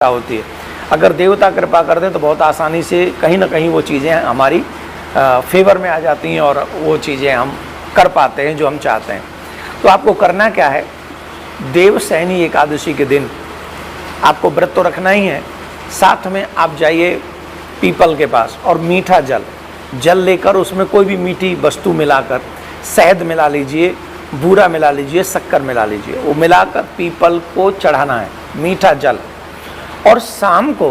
होती है। अगर देवता कृपा कर दें तो बहुत आसानी से कहीं ना कहीं वो चीज़ें हमारी फेवर में आ जाती हैं और वो चीज़ें हम कर पाते हैं जो हम चाहते हैं। तो आपको करना क्या है, देवशयनी एकादशी के दिन आपको व्रत तो रखना ही है, साथ में आप जाइए पीपल के पास और मीठा जल लेकर उसमें कोई भी मीठी वस्तु मिलाकर, शहद मिला लीजिए, बूरा मिला लीजिए, शक्कर मिला लीजिए, वो मिलाकर पीपल को चढ़ाना है, मीठा जल। और शाम को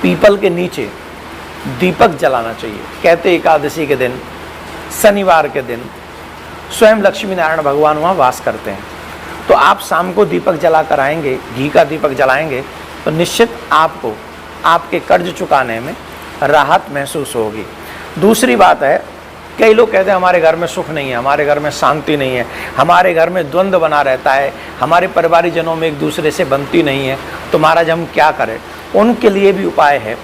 पीपल के नीचे दीपक जलाना चाहिए। कहते एकादशी के दिन, शनिवार के दिन स्वयं लक्ष्मी नारायण भगवान वहाँ वास करते हैं। तो आप शाम को दीपक जला कर आएंगे, घी का दीपक जलाएंगे, तो निश्चित आपको आपके कर्ज चुकाने में राहत महसूस होगी। दूसरी बात है, कई लोग कहते हैं हमारे घर में सुख नहीं है, हमारे घर में शांति नहीं है, हमारे घर में द्वंद्व बना रहता है, हमारे परिवारजनों में एक दूसरे से बनती नहीं है, तो महाराज हम क्या करें। उनके लिए भी उपाय है।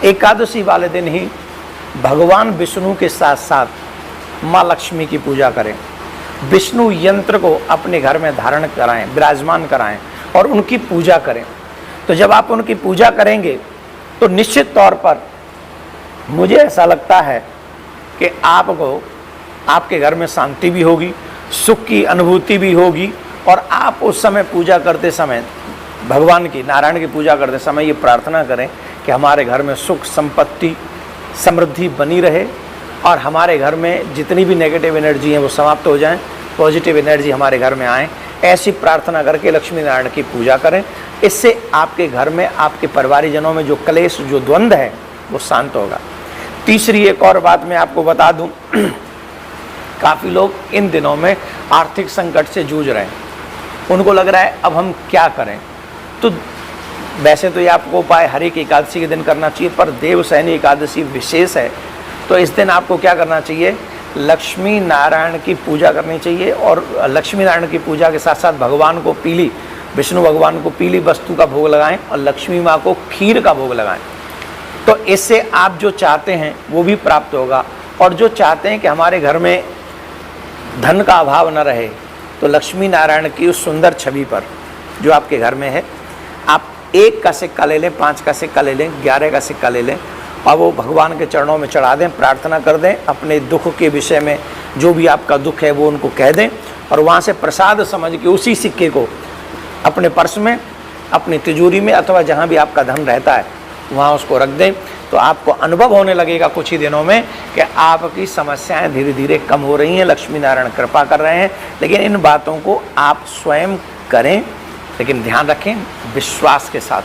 एकादशी वाले दिन ही भगवान विष्णु के साथ साथ माँ लक्ष्मी की पूजा करें, विष्णु यंत्र को अपने घर में धारण कराएं, विराजमान कराएं और उनकी पूजा करें। तो जब आप उनकी पूजा करेंगे तो निश्चित तौर पर मुझे ऐसा लगता है कि आपको आपके घर में शांति भी होगी, सुख की अनुभूति भी होगी। और आप उस समय पूजा करते समय भगवान की, नारायण की पूजा करते समय ये प्रार्थना करें कि हमारे घर में सुख, संपत्ति, समृद्धि बनी रहे और हमारे घर में जितनी भी नेगेटिव एनर्जी हैं वो समाप्त हो जाएं, पॉजिटिव एनर्जी हमारे घर में आए। ऐसी प्रार्थना करके लक्ष्मी नारायण की पूजा करें। इससे आपके घर में, आपके परिवारजनों में जो क्लेश, जो द्वंद्व है वो शांत होगा। तीसरी एक और बात मैं आपको बता दूं, काफ़ी लोग इन दिनों में आर्थिक संकट से जूझ रहे हैं, उनको लग रहा है अब हम क्या करें। तो वैसे तो ये आपको उपाय हर एक एकादशी के दिन करना चाहिए, पर देवशयनी एकादशी विशेष है, तो इस दिन आपको क्या करना चाहिए, लक्ष्मी नारायण की पूजा करनी चाहिए। और लक्ष्मी नारायण की पूजा के साथ साथ भगवान को पीली, विष्णु भगवान को पीली वस्तु का भोग लगाएं और लक्ष्मी माँ को खीर का भोग लगाएं। तो इससे आप जो चाहते हैं वो भी प्राप्त होगा। और जो चाहते हैं कि हमारे घर में धन का अभाव न रहे, तो लक्ष्मी नारायण की उस सुंदर छवि पर जो आपके घर में है, आप 1 का सिक्का ले लें, 5 का सिक्का ले लें, 11 का सिक्का ले लें और वो भगवान के चरणों में चढ़ा दें, प्रार्थना कर दें, अपने दुख के विषय में जो भी आपका दुख है वो उनको कह दें और वहाँ से प्रसाद समझ के उसी सिक्के को अपने पर्स में, अपनी तिजोरी में अथवा जहाँ भी आपका धन रहता है वहाँ उसको रख दें। तो आपको अनुभव होने लगेगा कुछ ही दिनों में कि आपकी समस्याएं धीरे धीरे कम हो रही हैं, लक्ष्मी नारायण कृपा कर रहे हैं। लेकिन इन बातों को आप स्वयं करें, लेकिन ध्यान रखें विश्वास के साथ।